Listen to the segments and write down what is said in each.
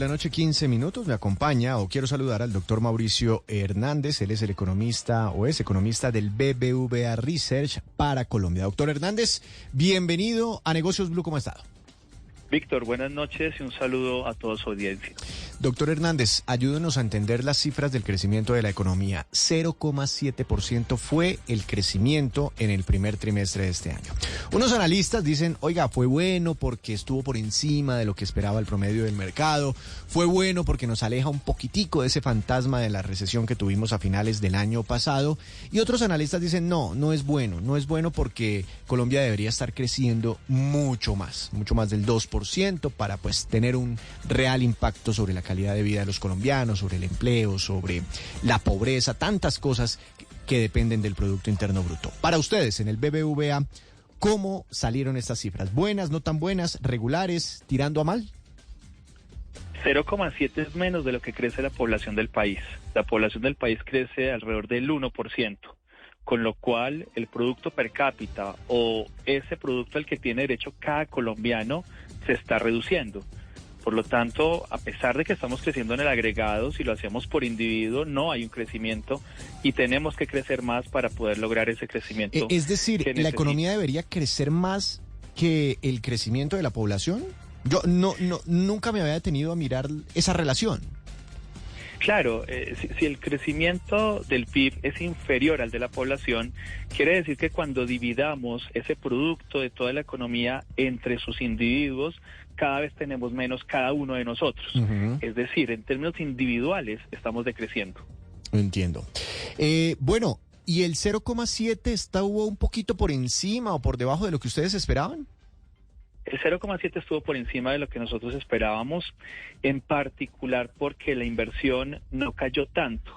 8:15 p.m. Me acompaña o quiero saludar al doctor Mauricio Hernández. Él es el economista o es economista del BBVA Research para Colombia. Doctor Hernández, bienvenido a Negocios Blue. ¿Cómo ha estado? Víctor, buenas noches y un saludo a toda su audiencia. Doctor Hernández, ayúdenos a entender las cifras del crecimiento de la economía. 0,7% fue el crecimiento en el primer trimestre de este año. Unos analistas dicen, oiga, fue bueno porque estuvo por encima de lo que esperaba el promedio del mercado, fue bueno porque nos aleja un poquitico de ese fantasma de la recesión que tuvimos a finales del año pasado, y otros analistas dicen, no es bueno porque Colombia debería estar creciendo mucho más del 2% para pues tener un real impacto sobre la calidad de vida de los colombianos, sobre el empleo, sobre la pobreza, tantas cosas que dependen del Producto Interno Bruto. Para ustedes, en el BBVA, ¿cómo salieron estas cifras? ¿Buenas, no tan buenas, regulares, tirando a mal? 0,7 es menos de lo que crece la población del país. La población del país crece alrededor del 1%, con lo cual el producto per cápita o ese producto al que tiene derecho cada colombiano se está reduciendo. Por lo tanto, a pesar de que estamos creciendo en el agregado, si lo hacemos por individuo, no hay un crecimiento y tenemos que crecer más para poder lograr ese crecimiento. Es decir, ¿la economía debería crecer más que el crecimiento de la población? Yo nunca me había detenido a mirar esa relación. Claro, si el crecimiento del PIB es inferior al de la población, quiere decir que cuando dividamos ese producto de toda la economía entre sus individuos, cada vez tenemos menos cada uno de nosotros. Uh-huh. Es decir, en términos individuales estamos decreciendo. Entiendo. Bueno, ¿y el 0,7 estuvo un poquito por encima o por debajo de lo que ustedes esperaban? El 0,7 estuvo por encima de lo que nosotros esperábamos, en particular porque la inversión no cayó tanto.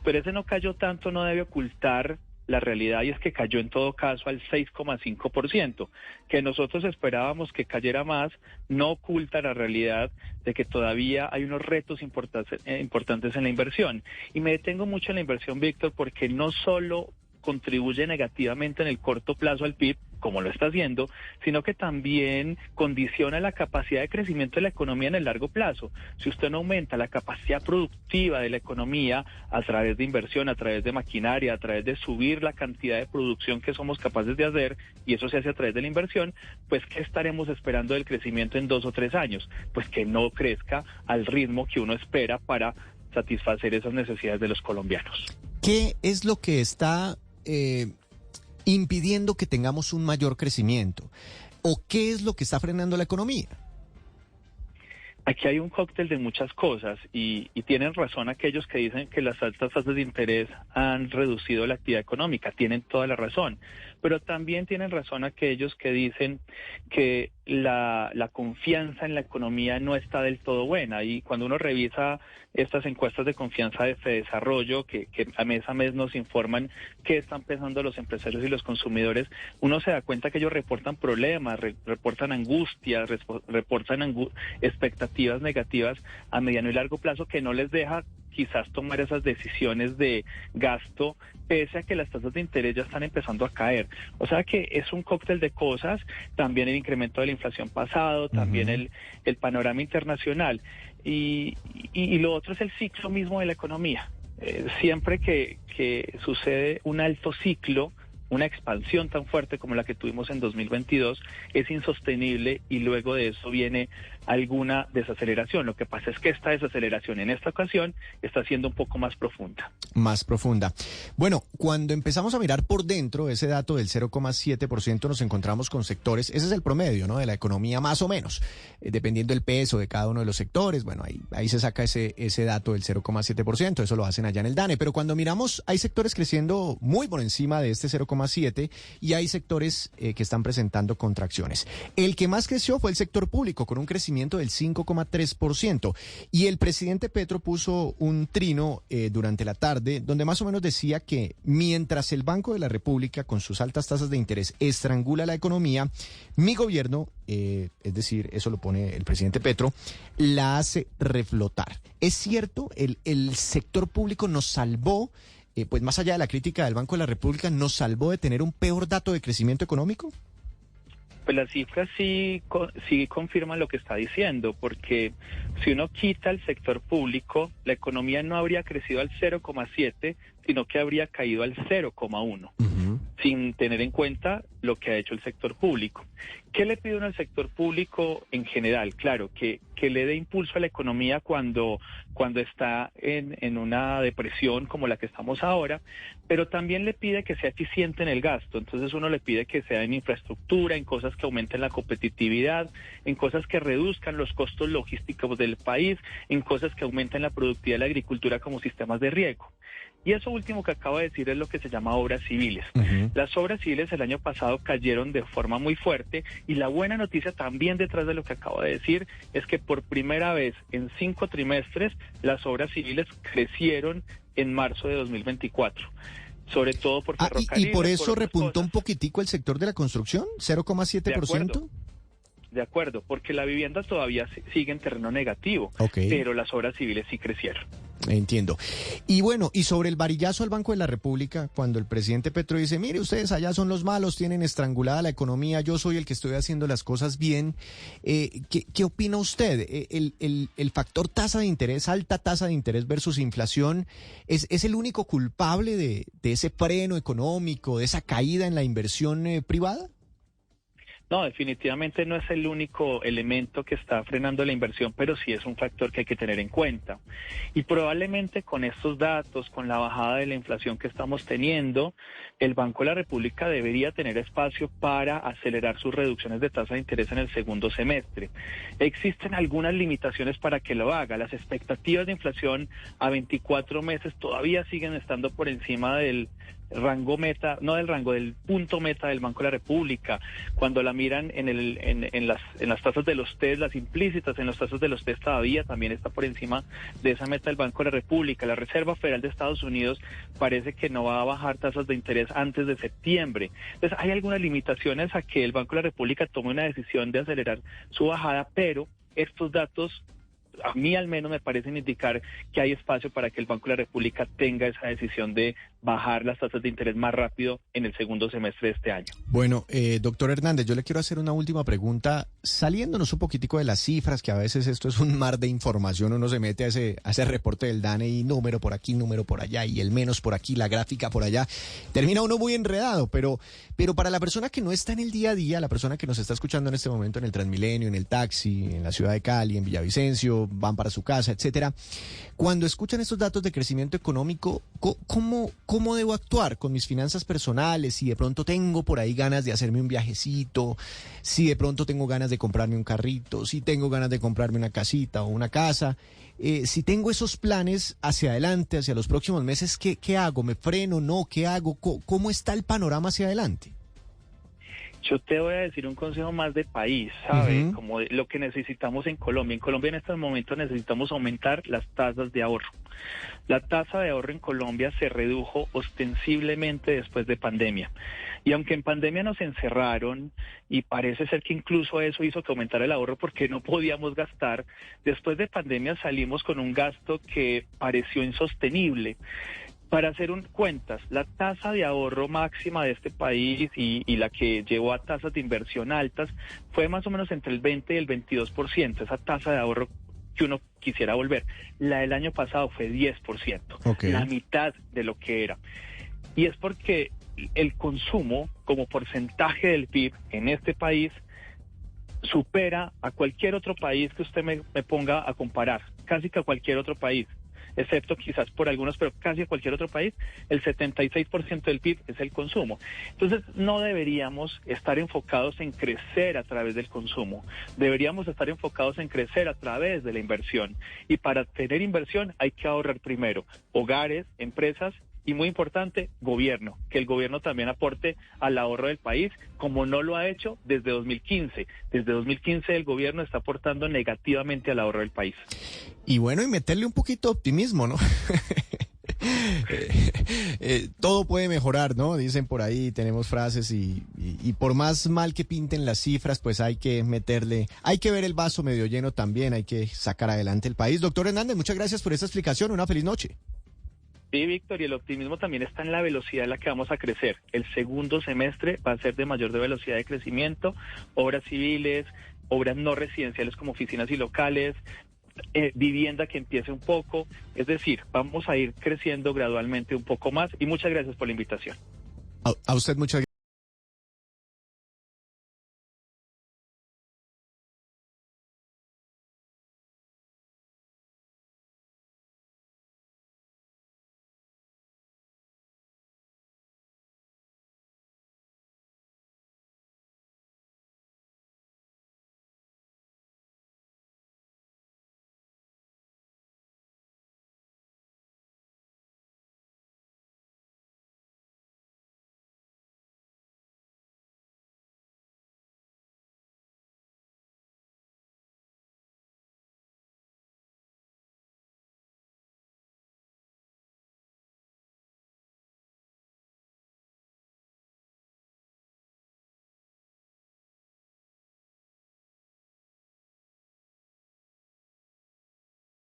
Pero ese no cayó tanto no debe ocultar la realidad, y es que cayó en todo caso al 6,5%. Que nosotros esperábamos que cayera más no oculta la realidad de que todavía hay unos retos importantes en la inversión. Y me detengo mucho en la inversión, Víctor, porque no solo contribuye negativamente en el corto plazo al PIB, como lo está haciendo, sino que también condiciona la capacidad de crecimiento de la economía en el largo plazo. Si usted no aumenta la capacidad productiva de la economía a través de inversión, a través de maquinaria, a través de subir la cantidad de producción que somos capaces de hacer, y eso se hace a través de la inversión, pues ¿qué estaremos esperando del crecimiento en 2 o 3 años? Pues que no crezca al ritmo que uno espera para satisfacer esas necesidades de los colombianos. ¿Qué es lo que está impidiendo que tengamos un mayor crecimiento? ¿O qué es lo que está frenando la economía? Aquí hay un cóctel de muchas cosas y tienen razón aquellos que dicen que las altas tasas de interés han reducido la actividad económica. Tienen toda la razón. Pero también tienen razón aquellos que dicen que la confianza en la economía no está del todo buena. Y cuando uno revisa estas encuestas de confianza de Fedesarrollo, que mes a mes nos informan qué están pensando los empresarios y los consumidores, uno se da cuenta que ellos reportan problemas, reportan angustias, reportan expectativas negativas a mediano y largo plazo que no les deja quizás tomar esas decisiones de gasto, pese a que las tasas de interés ya están empezando a caer. O sea que es un cóctel de cosas, también el incremento de la inflación pasado, también el panorama internacional, y lo otro es el ciclo mismo de la economía. Siempre que sucede un alto ciclo, una expansión tan fuerte como la que tuvimos en 2022 es insostenible y luego de eso viene alguna desaceleración. Lo que pasa es que esta desaceleración en esta ocasión está siendo un poco más profunda. Más profunda. Bueno, cuando empezamos a mirar por dentro ese dato del 0,7% nos encontramos con sectores, ese es el promedio, ¿no?, de la economía más o menos, dependiendo del peso de cada uno de los sectores. Bueno, ahí se saca ese dato del 0,7%, eso lo hacen allá en el DANE, pero cuando miramos hay sectores creciendo muy por encima de este 0,7 y hay sectores que están presentando contracciones. El que más creció fue el sector público, con un crecimiento del 5,3%. Y el presidente Petro puso un trino durante la tarde donde más o menos decía que mientras el Banco de la República con sus altas tasas de interés estrangula la economía, mi gobierno, es decir, eso lo pone el presidente Petro, la hace reflotar. ¿Es cierto? ¿El sector público nos salvó, pues más allá de la crítica del Banco de la República, nos salvó de tener un peor dato de crecimiento económico? Pues las cifras sí confirman lo que está diciendo, porque si uno quita el sector público, la economía no habría crecido al 0,7, sino que habría caído al 0,1, sin tener en cuenta lo que ha hecho el sector público. ¿Qué le pide uno al sector público en general? Claro, que le dé impulso a la economía cuando está en una depresión como la que estamos ahora, pero también le pide que sea eficiente en el gasto. Entonces uno le pide que sea en infraestructura, en cosas que aumenten la competitividad, en cosas que reduzcan los costos logísticos del país, en cosas que aumenten la productividad de la agricultura como sistemas de riego. Y eso último que acabo de decir es lo que se llama obras civiles. Las obras civiles el año pasado cayeron de forma muy fuerte, y la buena noticia también detrás de lo que acabo de decir es que por primera vez en 5 trimestres las obras civiles crecieron en marzo de 2024. Sobre todo por ferrocarriles. ¿Y por eso repuntó un poquitico el sector de la construcción? ¿0,7%? De acuerdo, porque la vivienda todavía sigue en terreno negativo, pero las obras civiles sí crecieron. Entiendo. Y bueno, y sobre el varillazo al Banco de la República, cuando el presidente Petro dice, mire, ustedes allá son los malos, tienen estrangulada la economía, yo soy el que estoy haciendo las cosas bien, ¿qué opina usted? ¿El factor tasa de interés, alta tasa de interés versus inflación, es el único culpable de ese freno económico, de esa caída en la inversión privada? No, definitivamente no es el único elemento que está frenando la inversión, pero sí es un factor que hay que tener en cuenta. Y probablemente con estos datos, con la bajada de la inflación que estamos teniendo, el Banco de la República debería tener espacio para acelerar sus reducciones de tasa de interés en el segundo semestre. Existen algunas limitaciones para que lo haga. Las expectativas de inflación a 24 meses todavía siguen estando por encima del rango meta, no del rango, del punto meta del Banco de la República. Cuando la miran en las tasas de los TES, las implícitas en las tasas de los TES todavía también está por encima de esa meta del Banco de la República. La Reserva Federal de Estados Unidos parece que no va a bajar tasas de interés antes de septiembre. Entonces hay algunas limitaciones a que el Banco de la República tome una decisión de acelerar su bajada, pero estos datos a mí al menos me parecen indicar que hay espacio para que el Banco de la República tenga esa decisión de bajar las tasas de interés más rápido en el segundo semestre de este año. Bueno, doctor Hernández, yo le quiero hacer una última pregunta, saliéndonos un poquitico de las cifras, que a veces esto es un mar de información, uno se mete a ese reporte del DANE y número por aquí, número por allá, y el menos por aquí, la gráfica por allá, termina uno muy enredado, pero para la persona que no está en el día a día, la persona que nos está escuchando en este momento en el Transmilenio, en el taxi, en la ciudad de Cali, en Villavicencio, van para su casa, etcétera. Cuando escuchan estos datos de crecimiento económico, ¿cómo debo actuar con mis finanzas personales? Si de pronto tengo por ahí ganas de hacerme un viajecito, si de pronto tengo ganas de comprarme un carrito, si tengo ganas de comprarme una casita o una casa, si tengo esos planes hacia adelante, hacia los próximos meses, ¿qué hago? ¿Me freno? ¿No? ¿Qué hago? ¿Cómo está el panorama hacia adelante? Yo te voy a decir un consejo más de país, ¿sabes? Como lo que necesitamos en Colombia. En Colombia en estos momentos necesitamos aumentar las tasas de ahorro. La tasa de ahorro en Colombia se redujo ostensiblemente después de pandemia. Y aunque en pandemia nos encerraron y parece ser que incluso eso hizo que aumentara el ahorro porque no podíamos gastar, después de pandemia salimos con un gasto que pareció insostenible. Para hacer cuentas, la tasa de ahorro máxima de este país y la que llevó a tasas de inversión altas fue más o menos entre el 20 y el 22%, esa tasa de ahorro que uno quisiera volver. La del año pasado fue 10%, la mitad de lo que era. Y es porque el consumo como porcentaje del PIB en este país supera a cualquier otro país que usted me ponga a comparar, casi que a cualquier otro país, excepto quizás por algunos, pero casi a cualquier otro país, el 76% del PIB es el consumo. Entonces, no deberíamos estar enfocados en crecer a través del consumo, deberíamos estar enfocados en crecer a través de la inversión. Y para tener inversión hay que ahorrar primero, hogares, empresas, y muy importante, gobierno, que el gobierno también aporte al ahorro del país, como no lo ha hecho desde 2015. Desde 2015 el gobierno está aportando negativamente al ahorro del país. Y bueno, y meterle un poquito de optimismo, ¿no? Todo puede mejorar, ¿no? Dicen por ahí, tenemos frases y por más mal que pinten las cifras, pues hay que meterle, hay que ver el vaso medio lleno también, hay que sacar adelante el país. Doctor Hernández, muchas gracias por esta explicación, una feliz noche. Sí, Víctor, y el optimismo también está en la velocidad en la que vamos a crecer. El segundo semestre va a ser de mayor velocidad de crecimiento, obras civiles, obras no residenciales como oficinas y locales, vivienda que empiece un poco. Es decir, vamos a ir creciendo gradualmente un poco más y muchas gracias por la invitación. A usted muchas gracias.